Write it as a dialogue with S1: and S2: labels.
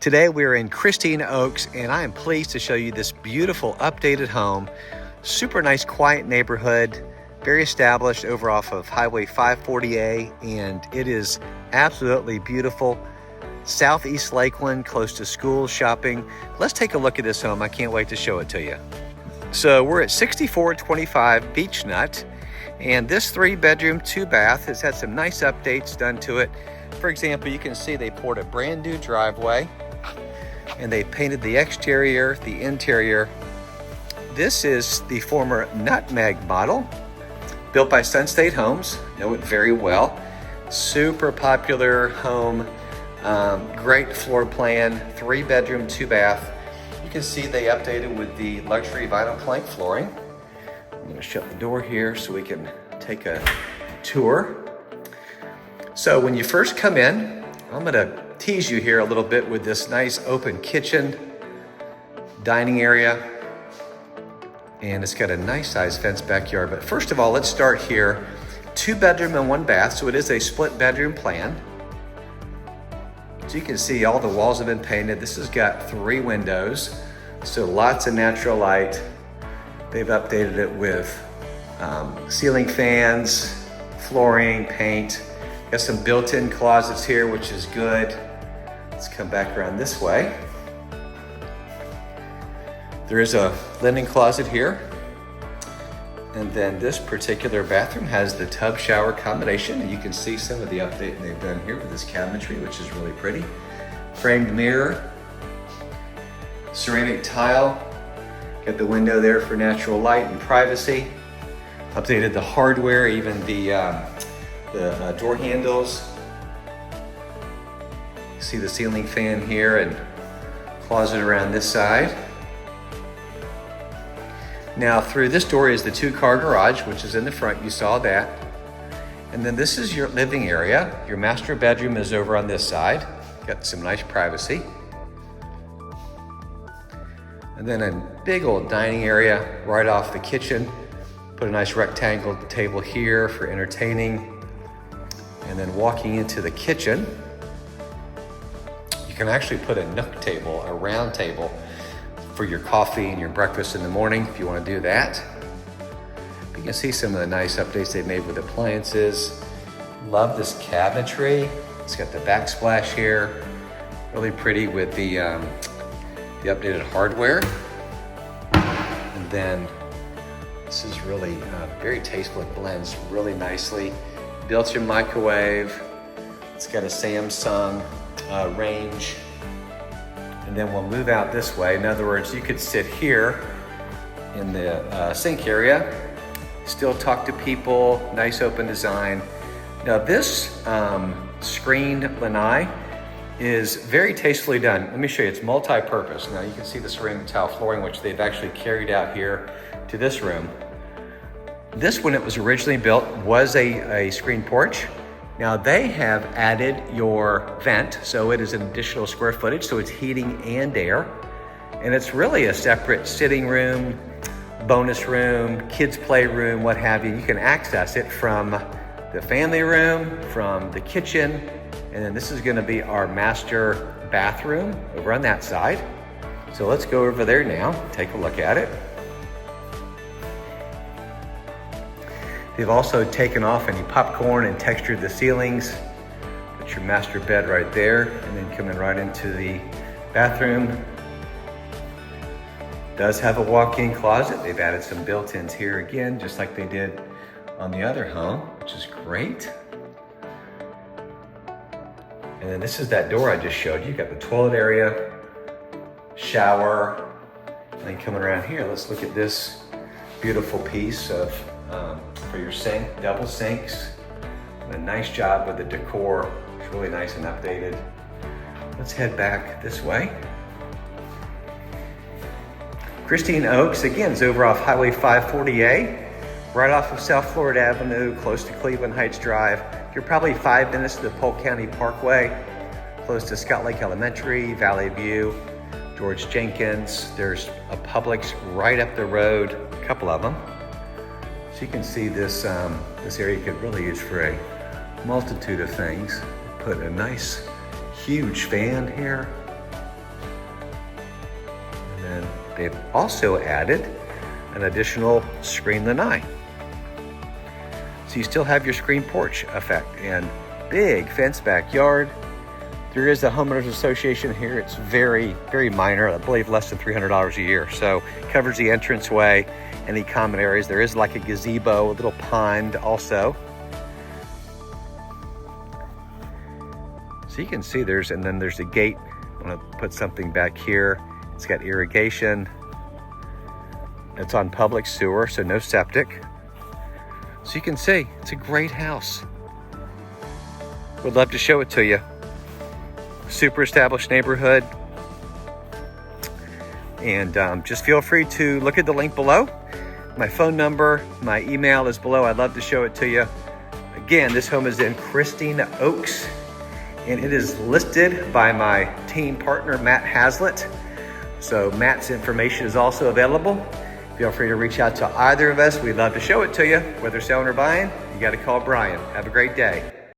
S1: Today we're in Christina Oaks, and I am pleased to show you this beautiful updated home. Super nice, quiet neighborhood, very established over off of Highway 540A, and it is absolutely beautiful. Southeast Lakeland, close to school, shopping. Let's take a look at this home. I can't wait to show it to you. So we're at 6425 Beech Nut, and this 3-bedroom, 2-bath has had some nice updates done to it. For example, you can see they poured a brand new driveway, and they painted the exterior, the interior. This is the former Nutmeg model, built by Sun State Homes. Know it very well. Super popular home, great floor plan, 3-bedroom, 2-bath. You can see they updated with the luxury vinyl plank flooring. I'm going to shut the door here so we can take a tour. So when you first come in, I'm going to tease you here a little bit with this nice open kitchen, dining area, and it's got a nice size fenced backyard. But first of all, let's start here. 2-bedroom and 1-bath, so it is a split bedroom plan. So you can see all the walls have been painted. This has got 3 windows, so lots of natural light. They've updated it with ceiling fans, flooring, paint. Got some built-in closets here, which is good. Let's come back around this way. There is a linen closet here. And then this particular bathroom has the tub shower combination. And you can see some of the update they've done here with this cabinetry, which is really pretty. Framed mirror, ceramic tile. Got the window there for natural light and privacy. Updated the hardware, even the door handles. You see the ceiling fan here and closet around this side. Now through this door is the 2-car garage, which is in the front. You saw that. And then this is your living area. Your master bedroom is over on this side. Got some nice privacy. And then a big old dining area right off the kitchen. Put a nice rectangle table here for entertaining. And then walking into the kitchen, you can actually put a nook table, a round table, for your coffee and your breakfast in the morning if you want to do that. You can see some of the nice updates they've made with appliances. Love this cabinetry. It's got the backsplash here. Really pretty with the updated hardware. And then this is really very tasteful. It blends really nicely. Built-in microwave. It's got a Samsung range. And then we'll move out this way. In other words, you could sit here in the sink area, still talk to people, nice open design. Now this screened lanai is very tastefully done. Let me show you, it's multi-purpose. Now you can see the ceramic tile flooring, which they've actually carried out here to this room. This, when it was originally built, was a screen porch. Now they have added your vent, so it is an additional square footage, so it's heating and air. And it's really a separate sitting room, bonus room, kids play room, what have you. You can access it from the family room, from the kitchen, and then this is gonna be our master bathroom over on that side. So let's go over there now, take a look at it. They've also taken off any popcorn and textured the ceilings. Put your master bed right there, and then coming right into the bathroom. Does have a walk-in closet. They've added some built-ins here again, just like they did on the other home, which is great. And then this is that door I just showed you. You got the toilet area, shower, and then coming around here, let's look at this beautiful piece of for your sink, double sinks. A nice job with the decor. It's really nice and updated. Let's head back this way. Christina Oaks, again, is over off Highway 540A, right off of South Florida Avenue, close to Cleveland Heights Drive. You're probably 5 minutes to the Polk County Parkway, close to Scott Lake Elementary, Valley View, George Jenkins. There's a Publix right up the road, a couple of them. So you can see this, this area you could really use for a multitude of things. Put a nice, huge fan here. And they've also added an additional screen lanai. So you still have your screen porch effect and big fenced backyard. There is a homeowners association here. It's very, very minor. I believe less than $300 a year. So covers the entranceway, any common areas. There is like a gazebo, a little pond also. So you can see and then there's a gate. I'm gonna put something back here. It's got irrigation. It's on public sewer, so no septic. So you can see, it's a great house. Would love to show it to you. Super established neighborhood. And just feel free to look at the link below. My phone number, my email is below. I'd love to show it to you. Again, this home is in Christina Oaks, and it is listed by my team partner, Matt Hazlitt. So Matt's information is also available. Feel free to reach out to either of us. We'd love to show it to you. Whether selling or buying, you got to call Brian. Have a great day.